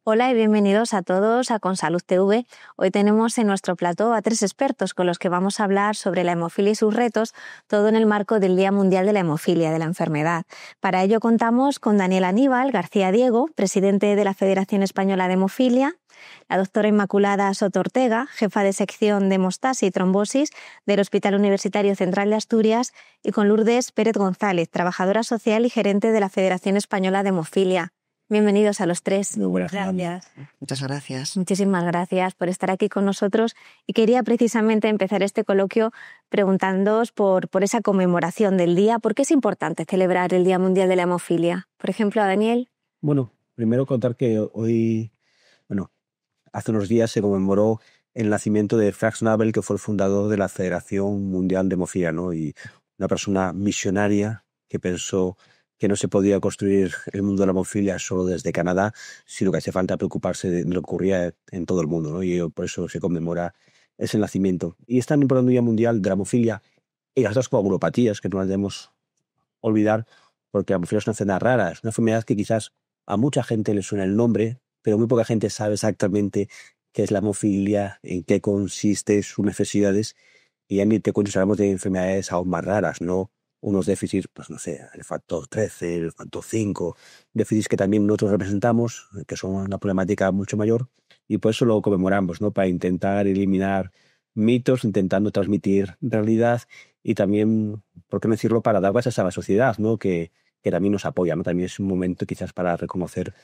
Hola y bienvenidos a todos a Consalud TV. Hoy tenemos en nuestro plató a 3 expertos con los que vamos a hablar sobre la hemofilia y sus retos, todo en el marco del Día Mundial de la Hemofilia, de la enfermedad. Para ello contamos con Daniel Aníbal García Diego, presidente de la Federación Española de Hemofilia, la doctora Inmaculada Soto Ortega, jefa de sección de hemostasia y trombosis del Hospital Universitario Central de Asturias, y con Lourdes Pérez González, trabajadora social y gerente de la Federación Española de Hemofilia. Bienvenidos a los 3. Muy buenas Gracias. Muchas gracias. Muchísimas gracias por estar aquí con nosotros y quería precisamente empezar este coloquio preguntándoos por esa conmemoración del día. ¿Por qué es importante celebrar el Día Mundial de la Hemofilia? Por ejemplo, a Daniel. Bueno, primero contar que hoy, hace unos días se conmemoró el nacimiento de Franz Nabel, que fue el fundador de la Federación Mundial de Hemofilia, ¿no? Y una persona misionaria que pensó que no se podía construir el mundo de la hemofilia solo desde Canadá, sino que hace falta preocuparse de lo que ocurría en todo el mundo, ¿no? Y por eso se conmemora ese nacimiento. Y es tan importante el Día Mundial de la Hemofilia y las otras coagulopatías, que no las debemos olvidar, porque la hemofilia es una enfermedad rara, es una enfermedad que quizás a mucha gente le suena el nombre, pero muy poca gente sabe exactamente qué es la hemofilia, en qué consiste, sus necesidades, y ya ni te cuento si hablamos de enfermedades aún más raras, ¿no? Unos déficits, pues no sé, el factor 13, el factor 5, déficits que también nosotros representamos, que son una problemática mucho mayor, y por eso lo conmemoramos, ¿no? Para intentar eliminar mitos, intentando transmitir realidad y también, ¿por qué no decirlo?, para dar gracias a la sociedad, ¿no? Que también nos apoya, ¿no? También es un momento quizás para reconocer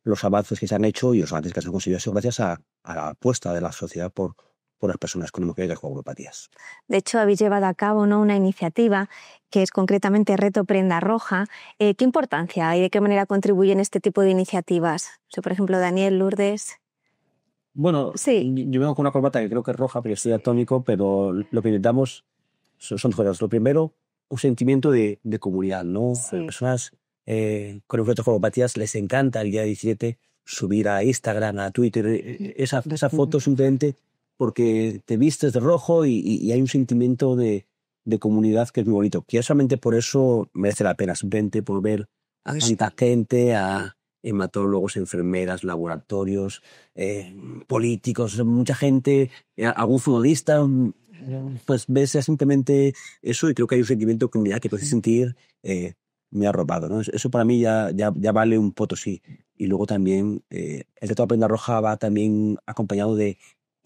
los avances que se han hecho y los avances que se han conseguido gracias a la apuesta de la sociedad por las personas con hemofilia y coagulopatías. De hecho, habéis llevado a cabo, ¿no?, una iniciativa que es concretamente Reto Prenda Roja. ¿Qué importancia hay y de qué manera contribuyen este tipo de iniciativas? O sea, por ejemplo, Daniel, Lourdes. Bueno, sí. Yo vengo con una corbata que creo que es roja, pero estoy atónico, pero lo que intentamos son cosas. Lo primero, un sentimiento de comunidad, ¿no? Sí. A las personas con hemofilia y coagulopatías les encanta el día 17 subir a Instagram, a Twitter, esa foto simplemente porque te vistes de rojo y hay un sentimiento de comunidad que es muy bonito. Que solamente por eso merece la pena, simplemente por ver a tanta gente, a hematólogos, enfermeras, laboratorios, políticos, mucha gente, algún futbolista, pues ves simplemente eso y creo que hay un sentimiento de comunidad que puedes sentir muy arropado, ¿no? Eso para mí ya vale un potosí. Y luego también el Reto de Prenda Roja va también acompañado de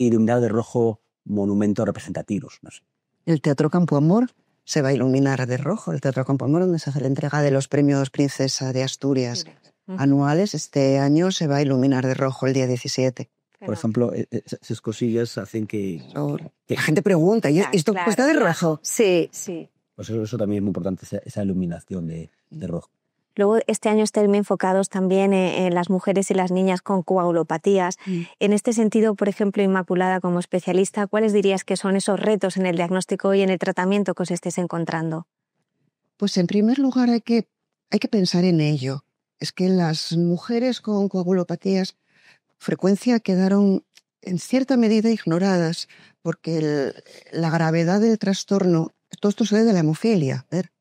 iluminar de rojo monumentos representativos, no sé. El Teatro Campo Amor se va a iluminar de rojo. El Teatro Campo Amor, donde se hace la entrega de los premios Princesa de Asturias anuales, este año se va a iluminar de rojo el día 17. Por ejemplo, esas cosillas hacen que la gente pregunta, ¿y esto está de rojo? Sí. Pues eso también es muy importante, esa iluminación de rojo. Luego, este año estén enfocados también en las mujeres y las niñas con coagulopatías. En este sentido, por ejemplo, Inmaculada, como especialista, ¿cuáles dirías que son esos retos en el diagnóstico y en el tratamiento que os estéis encontrando? Pues en primer lugar hay que pensar en ello. Es que las mujeres con coagulopatías frecuencia quedaron en cierta medida ignoradas porque la gravedad del trastorno, todo esto sale de la hemofilia. A ver,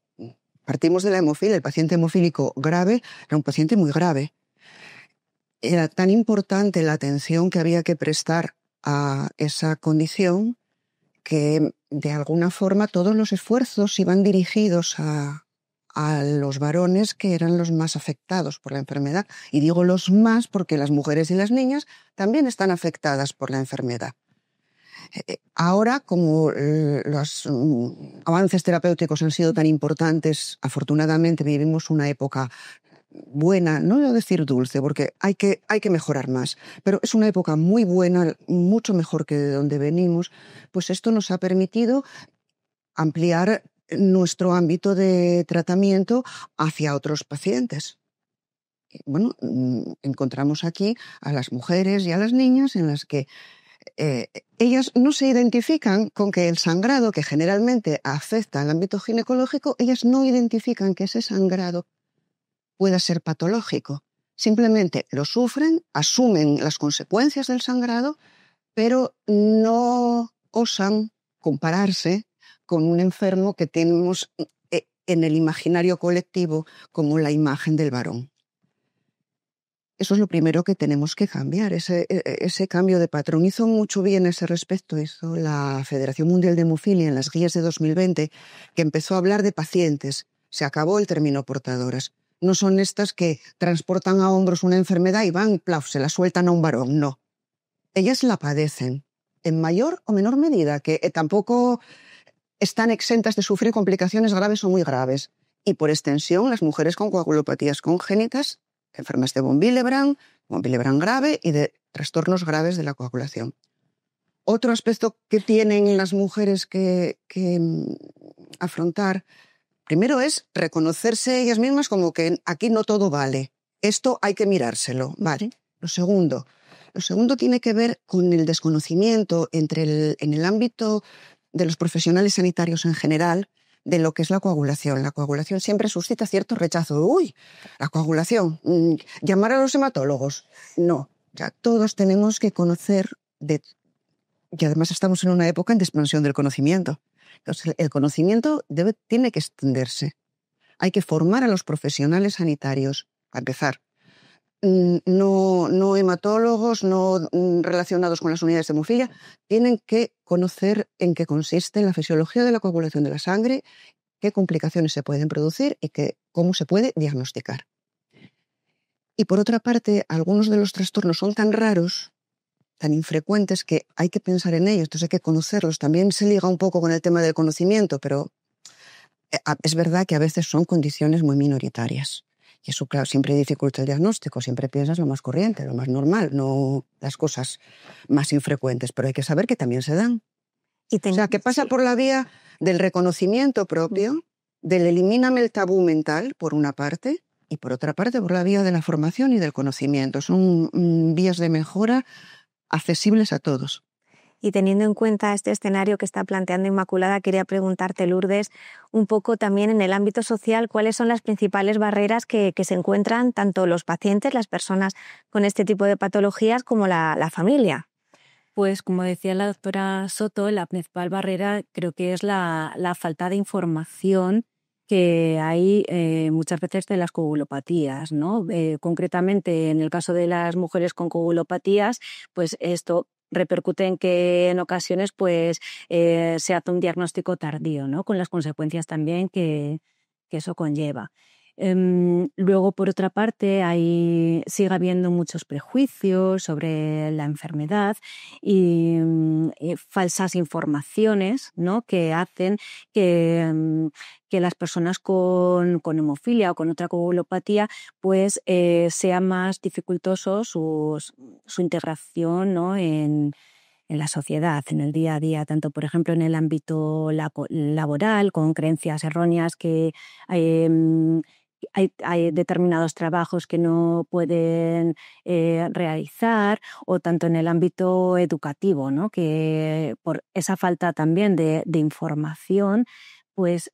partimos de la hemofilia. El paciente hemofílico grave era un paciente muy grave. Era tan importante la atención que había que prestar a esa condición que, de alguna forma, todos los esfuerzos iban dirigidos a los varones que eran los más afectados por la enfermedad. Y digo los más porque las mujeres y las niñas también están afectadas por la enfermedad. Ahora, como los avances terapéuticos han sido tan importantes, afortunadamente vivimos una época buena, no voy a decir dulce, porque hay que mejorar más, pero es una época muy buena, mucho mejor que de donde venimos, pues esto nos ha permitido ampliar nuestro ámbito de tratamiento hacia otros pacientes. Bueno, encontramos aquí a las mujeres y a las niñas en las que ellas no se identifican con que el sangrado, que generalmente afecta al ámbito ginecológico, ellas no identifican que ese sangrado pueda ser patológico. Simplemente lo sufren, asumen las consecuencias del sangrado, pero no osan compararse con un enfermo que tenemos en el imaginario colectivo como la imagen del varón. Eso es lo primero que tenemos que cambiar, ese cambio de patrón. Hizo mucho bien ese respecto, hizo la Federación Mundial de Hemofilia en las guías de 2020, que empezó a hablar de pacientes. Se acabó el término portadoras. No son estas que transportan a hombros una enfermedad y van, plaf, se la sueltan a un varón, no. Ellas la padecen, en mayor o menor medida, que tampoco están exentas de sufrir complicaciones graves o muy graves. Y por extensión, las mujeres con coagulopatías congénitas, enfermas de von Willebrand grave y de trastornos graves de la coagulación. Otro aspecto que tienen las mujeres que afrontar, primero es reconocerse ellas mismas como que aquí no todo vale. Esto hay que mirárselo, ¿vale? Lo segundo tiene que ver con el desconocimiento en el ámbito de los profesionales sanitarios en general de lo que es la coagulación. La coagulación siempre suscita cierto rechazo. ¡Uy! La coagulación. ¿Llamar a los hematólogos? No. Ya todos tenemos que conocer y además estamos en una época de expansión del conocimiento. Entonces, el conocimiento tiene que extenderse. Hay que formar a los profesionales sanitarios, a empezar. No hematólogos, no relacionados con las unidades de hemofilia, tienen que conocer en qué consiste la fisiología de la coagulación de la sangre, qué complicaciones se pueden producir y cómo se puede diagnosticar. Y por otra parte, algunos de los trastornos son tan raros, tan infrecuentes, que hay que pensar en ellos, entonces hay que conocerlos. También se liga un poco con el tema del conocimiento, pero es verdad que a veces son condiciones muy minoritarias. Y eso, claro, siempre dificulta el diagnóstico, siempre piensas lo más corriente, lo más normal, no las cosas más infrecuentes, pero hay que saber que también se dan. O sea, que pasa por la vía del reconocimiento propio, del elimíname el tabú mental, por una parte, y por otra parte por la vía de la formación y del conocimiento. Son vías de mejora accesibles a todos. Y teniendo en cuenta este escenario que está planteando Inmaculada, quería preguntarte, Lourdes, un poco también en el ámbito social, ¿cuáles son las principales barreras que se encuentran tanto los pacientes, las personas con este tipo de patologías, como la familia? Pues como decía la doctora Soto, la principal barrera creo que es la falta de información que hay muchas veces de las coagulopatías, ¿no? Concretamente, en el caso de las mujeres con coagulopatías, pues esto repercute en que en ocasiones pues, se hace un diagnóstico tardío, ¿no? Con las consecuencias también que eso conlleva. Luego, por otra parte, sigue habiendo muchos prejuicios sobre la enfermedad y falsas informaciones, ¿no? Que hacen que las personas con hemofilia o con otra coagulopatía pues sea más dificultoso su integración, ¿no? en la sociedad, en el día a día, tanto por ejemplo en el ámbito laboral, con creencias erróneas que hay determinados trabajos que no pueden realizar, o tanto en el ámbito educativo, ¿no? Que por esa falta también de información pues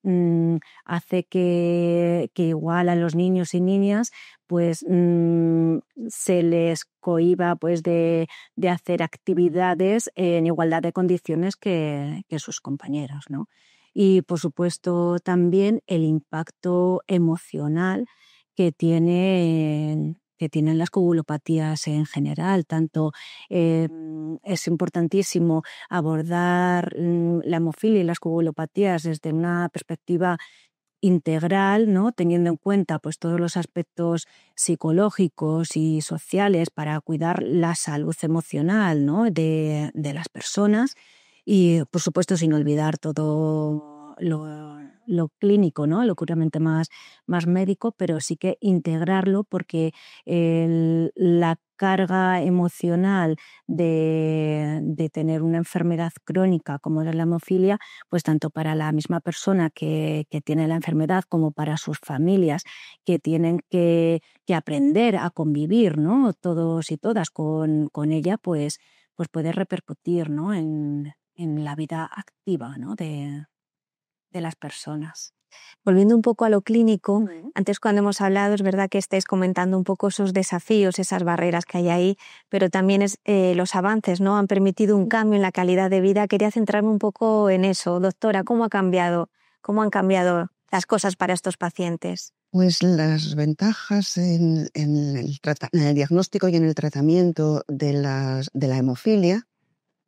hace que igual a los niños y niñas pues se les cohíba pues de hacer actividades en igualdad de condiciones que sus compañeros, ¿no? Y por supuesto también el impacto emocional que tienen las coagulopatías en general. Tanto es importantísimo abordar la hemofilia y las coagulopatías desde una perspectiva integral, ¿no? Teniendo en cuenta pues, todos los aspectos psicológicos y sociales para cuidar la salud emocional, ¿no? de las personas. Y, por supuesto, sin olvidar todo lo clínico, ¿no? Lo puramente más médico, pero sí que integrarlo, porque la carga emocional de tener una enfermedad crónica como es la hemofilia, pues tanto para la misma persona que tiene la enfermedad como para sus familias, que tienen que aprender a convivir, ¿no? Todos y todas con ella, pues puede repercutir, ¿no? en la vida activa, ¿no? de las personas. Volviendo un poco a lo clínico, antes cuando hemos hablado es verdad que estáis comentando un poco esos desafíos, esas barreras que hay ahí, pero también los avances, ¿no? Han permitido un cambio en la calidad de vida. Quería centrarme un poco en eso. Doctora, ¿cómo han cambiado las cosas para estos pacientes? Pues las ventajas en el diagnóstico y en el tratamiento de la hemofilia,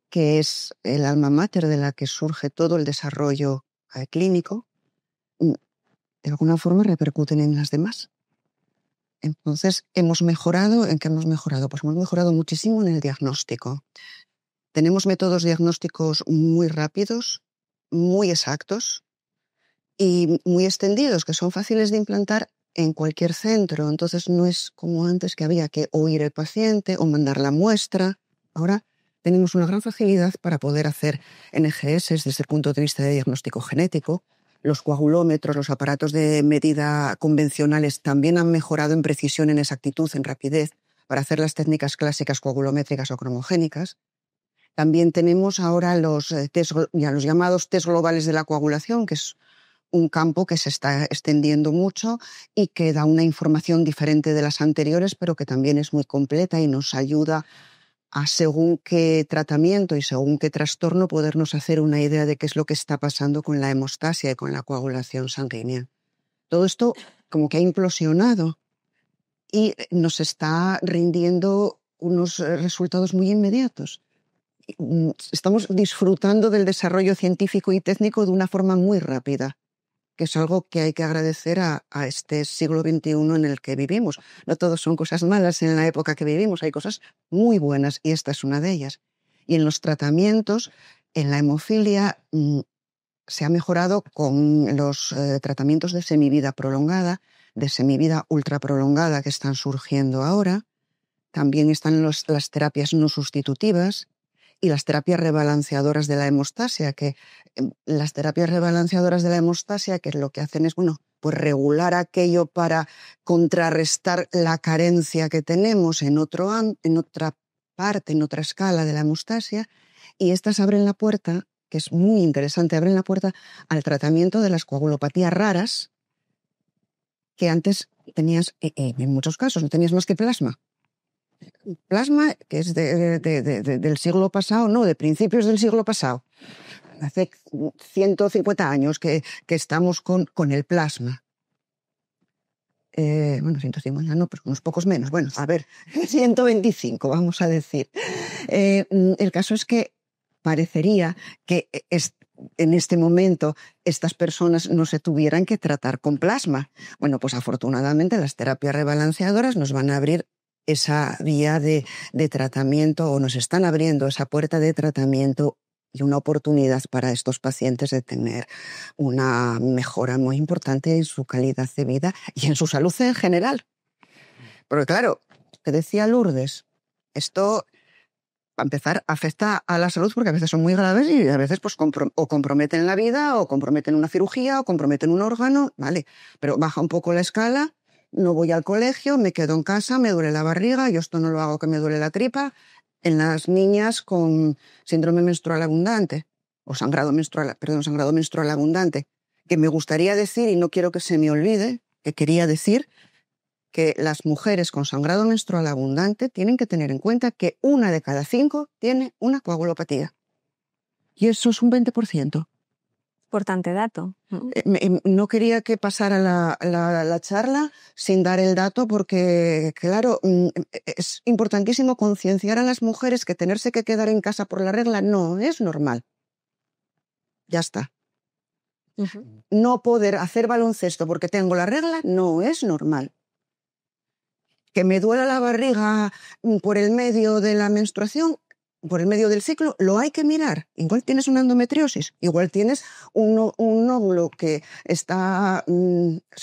que es el alma mater de la que surge todo el desarrollo clínico, de alguna forma repercuten en las demás. Entonces, ¿hemos mejorado? ¿En qué hemos mejorado? Pues hemos mejorado muchísimo en el diagnóstico. Tenemos métodos diagnósticos muy rápidos, muy exactos y muy extendidos, que son fáciles de implantar en cualquier centro. Entonces, no es como antes que había que oír al paciente o mandar la muestra. Ahora tenemos una gran facilidad para poder hacer NGS desde el punto de vista de diagnóstico genético. Los coagulómetros, los aparatos de medida convencionales también han mejorado en precisión, en exactitud, en rapidez, para hacer las técnicas clásicas coagulométricas o cromogénicas. También tenemos ahora los llamados test globales de la coagulación, que es un campo que se está extendiendo mucho y que da una información diferente de las anteriores, pero que también es muy completa y nos ayuda a, según qué tratamiento y según qué trastorno, podernos hacer una idea de qué es lo que está pasando con la hemostasia y con la coagulación sanguínea. Todo esto como que ha implosionado y nos está rindiendo unos resultados muy inmediatos. Estamos disfrutando del desarrollo científico y técnico de una forma muy rápida, que es algo que hay que agradecer a este siglo XXI en el que vivimos. No todo son cosas malas en la época que vivimos, hay cosas muy buenas y esta es una de ellas. Y en los tratamientos, en la hemofilia, se ha mejorado con los tratamientos de semivida prolongada, de semivida ultraprolongada que están surgiendo ahora. También están las terapias no sustitutivas y las terapias rebalanceadoras de la hemostasia, que las terapias rebalanceadoras de la hemostasia, que lo que hacen es, pues regular aquello para contrarrestar la carencia que tenemos en otra parte, en otra escala de la hemostasia, y estas abren la puerta, que es muy interesante, abren la puerta al tratamiento de las coagulopatías raras, que antes tenías, en muchos casos, no tenías más que plasma. Plasma, que es del siglo pasado, no, de principios del siglo pasado. Hace 150 años que estamos con el plasma. 150 no, pero unos pocos menos. 125, vamos a decir. El caso es que parecería que en este momento estas personas no se tuvieran que tratar con plasma. Bueno, pues afortunadamente las terapias rebalanceadoras nos van a abrir esa vía de tratamiento, o nos están abriendo esa puerta de tratamiento y una oportunidad para estos pacientes de tener una mejora muy importante en su calidad de vida y en su salud en general. Porque claro, que decía Lourdes, esto, para empezar, afecta a la salud porque a veces son muy graves y a veces pues o comprometen la vida, o comprometen una cirugía, o comprometen un órgano, vale, pero baja un poco la escala. No voy al colegio, me quedo en casa, me duele la barriga, yo esto no lo hago que me duele la tripa. En las niñas con síndrome menstrual abundante, o sangrado menstrual abundante, que me gustaría decir, y no quiero que se me olvide, que quería decir que las mujeres con sangrado menstrual abundante tienen que tener en cuenta que 1 de cada 5 tiene una coagulopatía. Y eso es un 20%. Importante dato. No quería que pasara la charla sin dar el dato porque, claro, es importantísimo concienciar a las mujeres que tenerse que quedar en casa por la regla no es normal. Ya está. Uh-huh. No poder hacer baloncesto porque tengo la regla no es normal. Que me duela la barriga por el medio de la menstruación, por el medio del ciclo, lo hay que mirar. Igual tienes una endometriosis, igual tienes un nódulo que se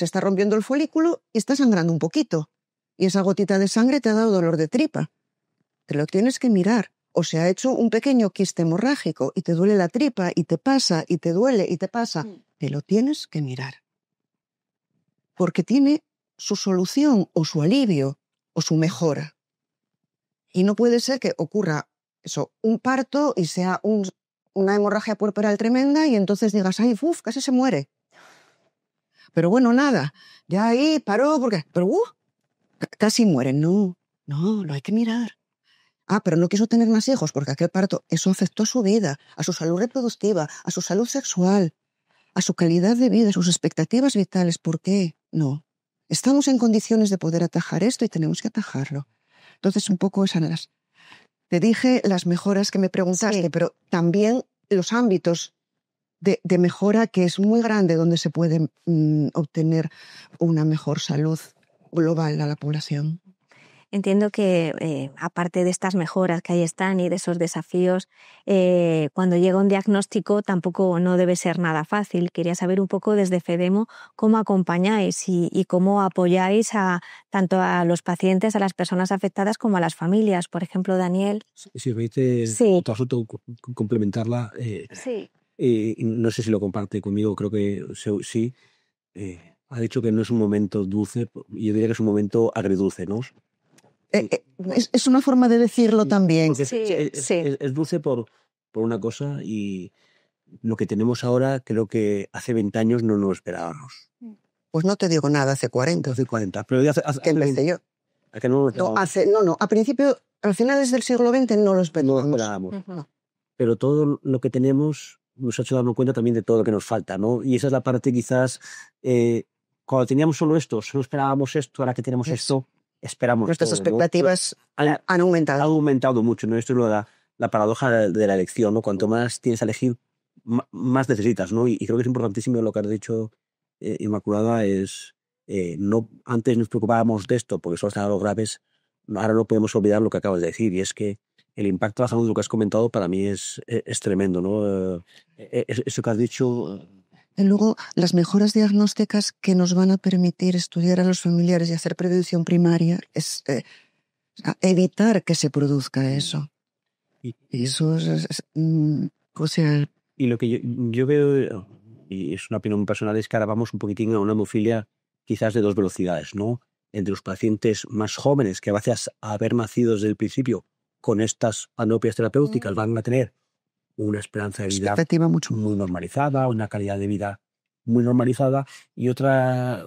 está rompiendo el folículo y está sangrando un poquito. Y esa gotita de sangre te ha dado dolor de tripa. Te lo tienes que mirar. O se ha hecho un pequeño quiste hemorrágico y te duele la tripa y te pasa y te duele y te pasa. Te lo tienes que mirar. Porque tiene su solución o su alivio o su mejora. Y no puede ser que ocurra un parto y sea una hemorragia puerperal tremenda y entonces digas, ay, casi se muere. Pero bueno, nada, ya ahí paró pero casi muere. No, lo hay que mirar. Pero no quiso tener más hijos porque aquel parto, eso afectó a su vida, a su salud reproductiva, a su salud sexual. a su calidad de vida, a sus expectativas vitales. ¿Por qué? No. Estamos en condiciones de poder atajar esto y tenemos que atajarlo. Entonces, un poco esas. Te dije las mejoras que me preguntaste, sí, pero también los ámbitos de mejora que es muy grande donde se puede obtener una mejor salud global a la población. Entiendo que, aparte de estas mejoras que ahí están y de esos desafíos, cuando llega un diagnóstico tampoco no debe ser nada fácil. Quería saber un poco desde FEDEMO cómo acompañáis y cómo apoyáis tanto a los pacientes, a las personas afectadas, como a las familias. Por ejemplo, Daniel. Si me permite, sí, complementarla. Sí. No sé si lo comparte conmigo, creo que sí. Ha dicho que no es un momento dulce, yo diría que es un momento agridulce, ¿no? Es una forma de decirlo también. Es dulce por una cosa, y lo que tenemos ahora creo que hace 20 años no nos lo esperábamos. Pues no te digo nada, hace 40. Hace 40, pero ya hace que empecé yo. ¿A que no lo esperábamos? No, a principio, a finales del siglo XX no lo esperábamos. No lo esperábamos. No. Pero todo lo que tenemos nos ha hecho darnos cuenta también de todo lo que nos falta, ¿no? Y esa es la parte quizás, cuando teníamos solo esperábamos esto, ahora que tenemos esto, esperamos nuestras todo, expectativas, ¿no? han aumentado. Han aumentado mucho, ¿no? Esto es la paradoja de la elección, ¿no? Cuanto más tienes a elegir, más necesitas, ¿no? Y creo que es importantísimo lo que has dicho, Inmaculada, es no, antes nos preocupábamos de esto porque solo estaban los graves, ahora no podemos olvidar lo que acabas de decir, y es que el impacto de la salud, lo que has comentado, para mí es tremendo, ¿no? Eso que has dicho. Y luego, las mejoras diagnósticas que nos van a permitir estudiar a los familiares y hacer prevención primaria es evitar que se produzca eso. Y eso o sea... Y lo que yo veo, y es una opinión personal, es que ahora vamos un poquitín a una hemofilia quizás de dos velocidades, ¿no? Entre los pacientes más jóvenes, que gracias a haber nacido desde el principio con estas panoplias terapéuticas van a tener una esperanza de vida muy normalizada, una calidad de vida muy normalizada, y otro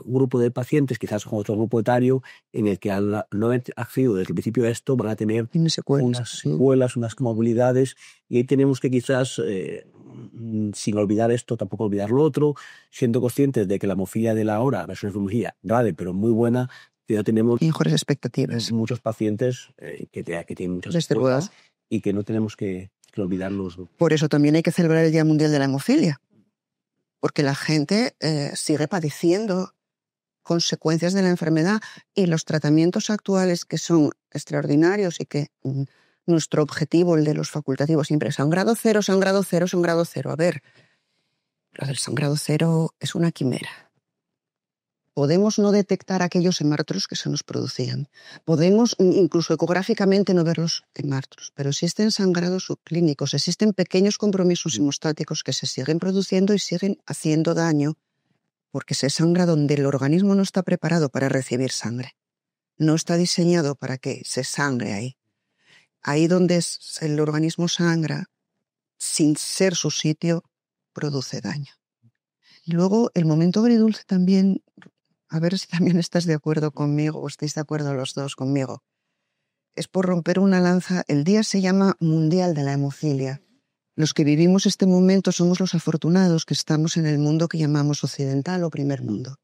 grupo de pacientes, quizás con otro grupo etario, en el que al no haber accedido desde el principio a esto, van a tener unas secuelas, unas comorbilidades, y ahí tenemos que quizás, sin olvidar esto, tampoco olvidar lo otro, siendo conscientes de que la hemofilia de la hora es una hemofilia grave, pero muy buena, ya tenemos mejores expectativas. Muchos pacientes que tienen muchas expectativas y que no tenemos que olvidarlos. Por eso también hay que celebrar el Día Mundial de la Hemofilia, porque la gente sigue padeciendo consecuencias de la enfermedad, y los tratamientos actuales, que son extraordinarios y que nuestro objetivo, el de los facultativos, siempre es sangrado cero, sangrado cero, sangrado cero. A ver, lo del sangrado cero es una quimera. Podemos no detectar aquellos hemartros que se nos producían. Podemos incluso ecográficamente no ver los hemartros, pero existen sangrados subclínicos, existen pequeños compromisos hemostáticos que se siguen produciendo y siguen haciendo daño, porque se sangra donde el organismo no está preparado para recibir sangre. No está diseñado para que se sangre ahí. Ahí donde el organismo sangra, sin ser su sitio, produce daño. Y luego el momento agridulce también... A ver si también estás de acuerdo conmigo, o estáis de acuerdo los dos conmigo. Es por romper una lanza. El día se llama Mundial de la Hemofilia. Los que vivimos este momento somos los afortunados que estamos en el mundo que llamamos occidental o primer mundo.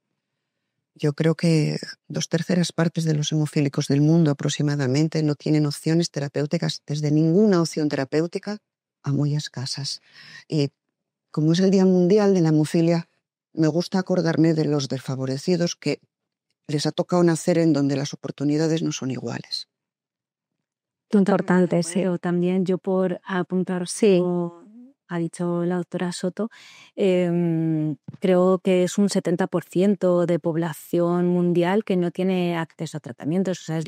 Yo creo que 2/3 partes de los hemofílicos del mundo aproximadamente no tienen opciones terapéuticas, desde ninguna opción terapéutica a muy escasas. Y como es el Día Mundial de la Hemofilia, me gusta acordarme de los desfavorecidos que les ha tocado nacer en donde las oportunidades no son iguales. Importante, sí. También yo, por apuntar, ha dicho la doctora Soto, creo que es un 70% de población mundial que no tiene acceso a tratamientos. O sea, es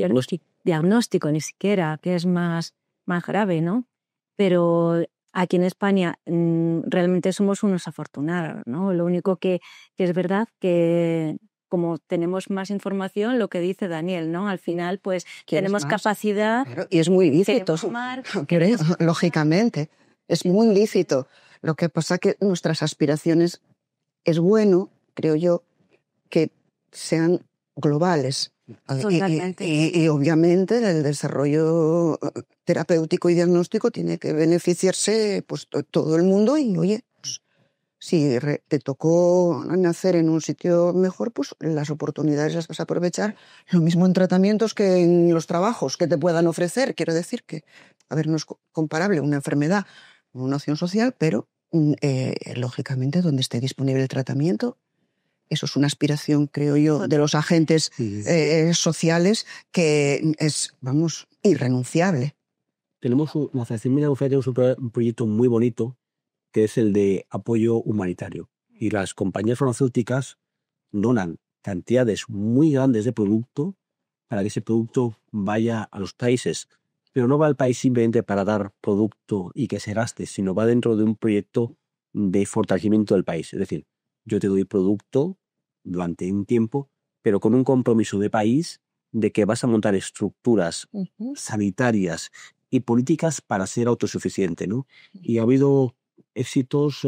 diagnóstico ni siquiera, que es más grave, ¿no? Pero... Aquí en España realmente somos unos afortunados, ¿no? Lo único que es verdad que, como tenemos más información, lo que dice Daniel, ¿no? Al final, pues tenemos más capacidad... Claro, y es muy lícito, lógicamente. Es muy lícito. Lo que pasa es que nuestras aspiraciones es bueno, creo yo, que sean globales. Y obviamente el desarrollo terapéutico y diagnóstico tiene que beneficiarse pues todo el mundo, y oye, pues, Si te tocó nacer en un sitio mejor, pues las oportunidades las vas a aprovechar. Lo mismo en tratamientos que en los trabajos que te puedan ofrecer. Quiero decir que, a ver, no es comparable una enfermedad con una opción social, pero lógicamente donde esté disponible el tratamiento, eso es una aspiración, creo yo, de los agentes sociales que es, vamos, irrenunciable. Tenemos la Asociación Mira Andalucía, tenemos un proyecto muy bonito que es el de apoyo humanitario. Y las compañías farmacéuticas donan cantidades muy grandes de producto para que ese producto vaya a los países. Pero no va al país simplemente para dar producto y que se gaste, sino va dentro de un proyecto de fortalecimiento del país. Es decir, yo te doy producto durante un tiempo, pero con un compromiso de país de que vas a montar estructuras sanitarias y políticas para ser autosuficiente, ¿no? Y ha habido éxitos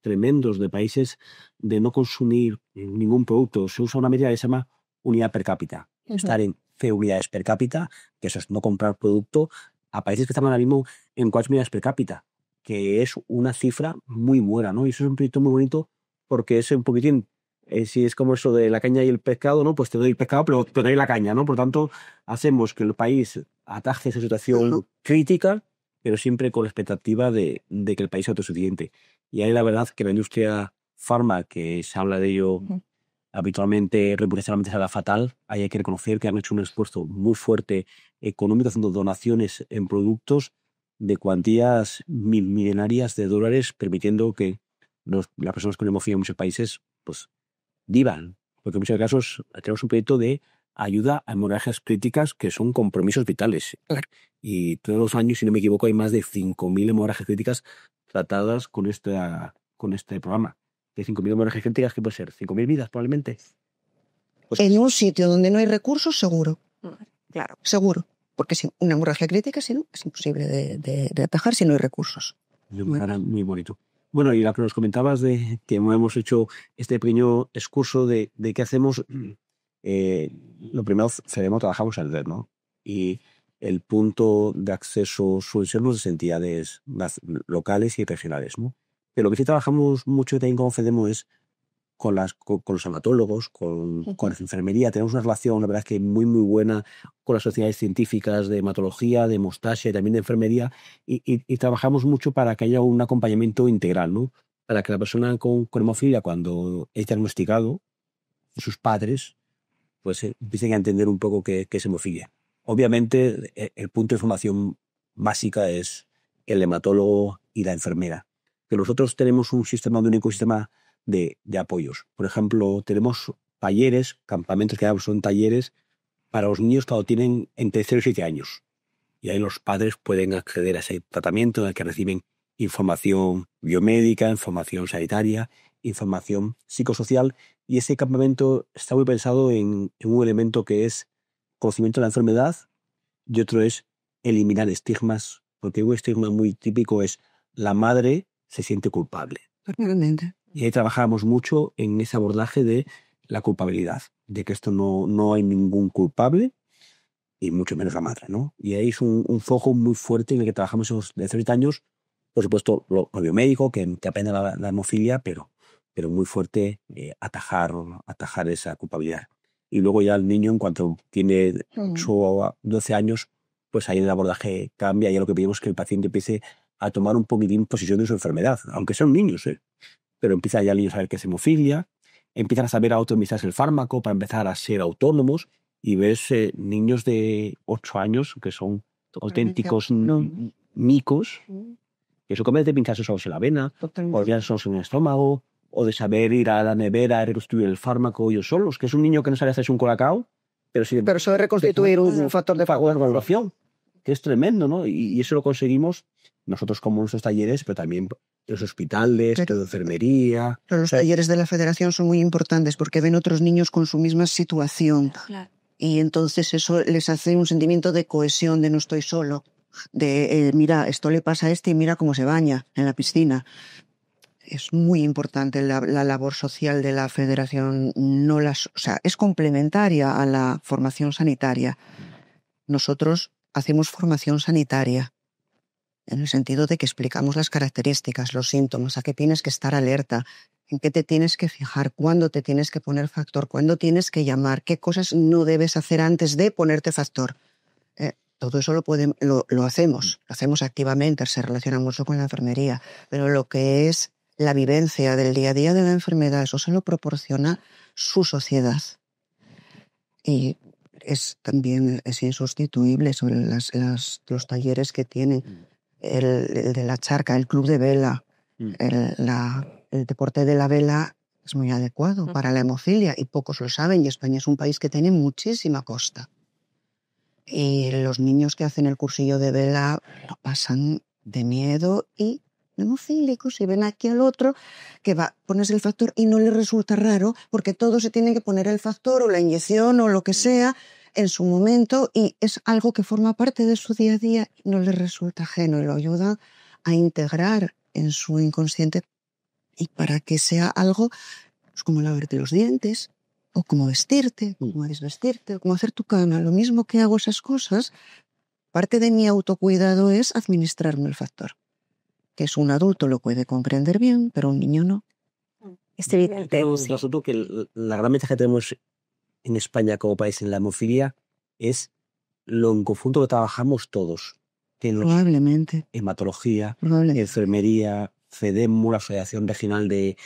tremendos de países de no consumir ningún producto. Se usa una medida que se llama unidad per cápita. Estar en 0 unidades per cápita, que eso es no comprar producto, a países que están ahora mismo en 4 unidades per cápita, que es una cifra muy buena, ¿no? Y eso es un proyecto muy bonito porque es un poquitín, si es como eso de la caña y el pescado, ¿no? Pues te doy el pescado, pero te doy la caña, ¿no? Por tanto, hacemos que el país ataje esa situación crítica, pero siempre con la expectativa de que el país sea autosuficiente. Y ahí la verdad que la industria farma, que se habla de ello habitualmente, reputacionalmente se habla fatal, ahí hay que reconocer que han hecho un esfuerzo muy fuerte económico, haciendo donaciones en productos de cuantías millenarias de dólares, permitiendo que las personas con hemofílica en muchos países pues vivan. Porque en muchos casos tenemos un proyecto de ayuda a hemorragias críticas que son compromisos vitales. Y todos los años, si no me equivoco, hay más de 5.000 hemorragias críticas tratadas con este programa. De 5.000 hemorragias críticas, ¿qué puede ser? 5.000 vidas, probablemente. Pues en un sitio donde no hay recursos, seguro. Claro. Seguro. Porque si una hemorragia crítica, si no, es imposible de atajar si no hay recursos. Muy bonito. Bueno, y lo que nos comentabas de que hemos hecho este pequeño excurso de qué hacemos, lo primero, trabajamos en red, ¿no? Y el punto de acceso suele ser nuestras entidades locales y regionales, ¿no? Pero lo que sí trabajamos mucho también con FEDEMO es con los hematólogos, con la enfermería. Tenemos una relación, la verdad, que muy, muy buena con las sociedades científicas de hematología, de hemostasia y también de enfermería, y trabajamos mucho para que haya un acompañamiento integral, ¿no? Para que la persona con hemofilia, cuando es diagnosticado, sus padres, pues empiecen a entender un poco qué es hemofilia. Obviamente, el punto de formación básica es el hematólogo y la enfermera. Pero nosotros tenemos un único sistema de apoyos. Por ejemplo, tenemos talleres, campamentos que son talleres para los niños cuando tienen entre 0 y 7 años. Y ahí los padres pueden acceder a ese tratamiento en el que reciben información biomédica, información sanitaria, información psicosocial. Y ese campamento está muy pensado en un elemento que es conocimiento de la enfermedad y otro es eliminar estigmas, porque un estigma muy típico es la madre se siente culpable. Totalmente. Y ahí trabajamos mucho en ese abordaje de la culpabilidad, de que esto no hay ningún culpable y mucho menos la madre, ¿no? Y ahí es un foco muy fuerte en el que trabajamos de 30 años, por supuesto lo biomédico, que aprende la hemofilia, pero muy fuerte atajar esa culpabilidad. Y luego ya el niño, en cuanto tiene 8 o 12 años, pues ahí el abordaje cambia y lo que pedimos es que el paciente empiece a tomar un poquitín posesión de su enfermedad, aunque sean niños, pero empieza ya el niño a saber qué es hemofilia, empiezan a saber automatizarse el fármaco para empezar a ser autónomos y ves niños de 8 años que son auténticos micos, que son capaces de pincharse solos en la vena, o ya solos en el estómago, o de saber ir a la nevera y reconstruir el fármaco ellos solos, que es un niño que no sabe hacerse un colacao, pero sabe reconstituir un factor de evaluación, que es tremendo, ¿no? Y eso lo conseguimos nosotros como nuestros talleres, pero también los hospitales, de enfermería. Pero los talleres de la Federación son muy importantes porque ven otros niños con su misma situación. Claro. Y entonces eso les hace un sentimiento de cohesión, de no estoy solo, de mira, esto le pasa a este y mira cómo se baña en la piscina. Es muy importante la labor social de la Federación. Es complementaria a la formación sanitaria. Nosotros hacemos formación sanitaria. en el sentido de que explicamos las características, los síntomas, a qué tienes que estar alerta, en qué te tienes que fijar, cuándo te tienes que poner factor, cuándo tienes que llamar, qué cosas no debes hacer antes de ponerte factor. Todo eso lo hacemos activamente, se relaciona mucho con la enfermería, pero lo que es la vivencia del día a día de la enfermedad, eso se lo proporciona su sociedad. Y también es insustituible sobre los talleres que tienen, el de la charca, el club de vela, el deporte de la vela es muy adecuado para la hemofilia y pocos lo saben, y España es un país que tiene muchísima costa. Y los niños que hacen el cursillo de vela lo pasan de miedo y hemofílicos, y ven aquí al otro que pones el factor y no le resulta raro porque todos se tienen que poner el factor o la inyección o lo que sea en su momento, y es algo que forma parte de su día a día y no le resulta ajeno, y lo ayuda a integrar en su inconsciente, y para que sea algo pues, como lavarte los dientes, o cómo vestirte, o cómo desvestirte, o cómo hacer tu cama. Lo mismo que hago esas cosas, parte de mi autocuidado es administrarme el factor. Que es un adulto lo puede comprender bien, pero un niño no. Es evidente. Nosotros que la gran ventaja que tenemos en España como país en la hemofilia es lo en conjunto que trabajamos todos. Probablemente. Hematología, enfermería, FEDEMU, la Asociación Regional de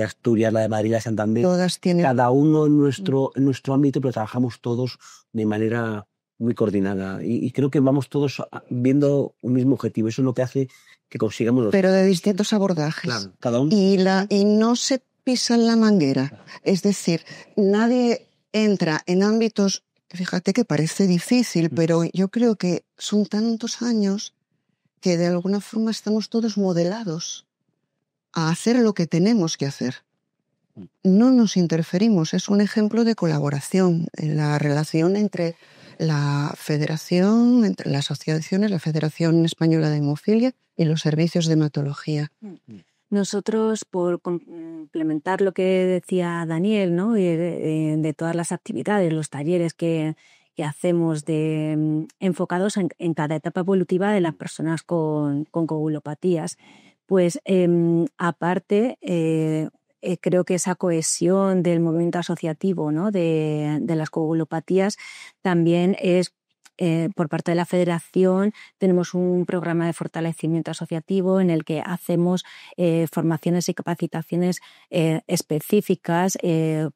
Asturias, la de Madrid, la de Santander. Todas tienen... Cada uno en nuestro ámbito, pero trabajamos todos de manera muy coordinada. Y creo que vamos todos viendo un mismo objetivo. Eso es lo que hace que consigamos... Pero de distintos abordajes. Claro, cada uno. Y no se pisan la manguera. Es decir, nadie entra en ámbitos... Fíjate que parece difícil, pero yo creo que son tantos años que de alguna forma estamos todos modelados a hacer lo que tenemos que hacer. No nos interferimos, es un ejemplo de colaboración en la relación entre la Federación, entre las asociaciones, la Federación Española de Hemofilia y los servicios de hematología. Nosotros, por complementar lo que decía Daniel, ¿no? de todas las actividades, los talleres que hacemos enfocados en cada etapa evolutiva de las personas con coagulopatías, pues aparte creo que esa cohesión del movimiento asociativo, ¿no? de las coagulopatías también es por parte de la Federación. Tenemos un programa de fortalecimiento asociativo en el que hacemos formaciones y capacitaciones específicas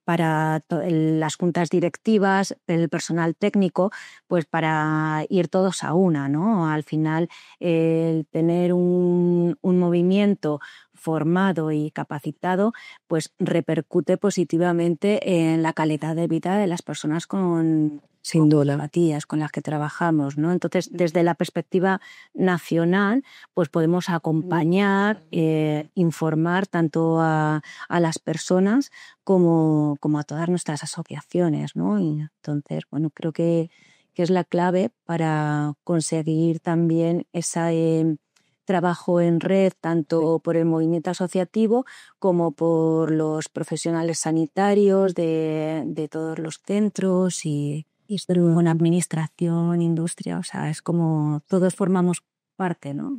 para las juntas directivas, el personal técnico, pues para ir todos a una, ¿no? Al final, tener un movimiento formado y capacitado, pues repercute positivamente en la calidad de vida de las personas con coagulopatías con las que trabajamos, ¿no? Entonces, desde la perspectiva nacional, pues podemos acompañar, informar tanto a las personas como a todas nuestras asociaciones, ¿no? Y entonces, bueno, creo que es la clave para conseguir también ese trabajo en red, tanto por el movimiento asociativo como por los profesionales sanitarios de todos los centros y con administración, industria, o sea, es como todos formamos parte, ¿no?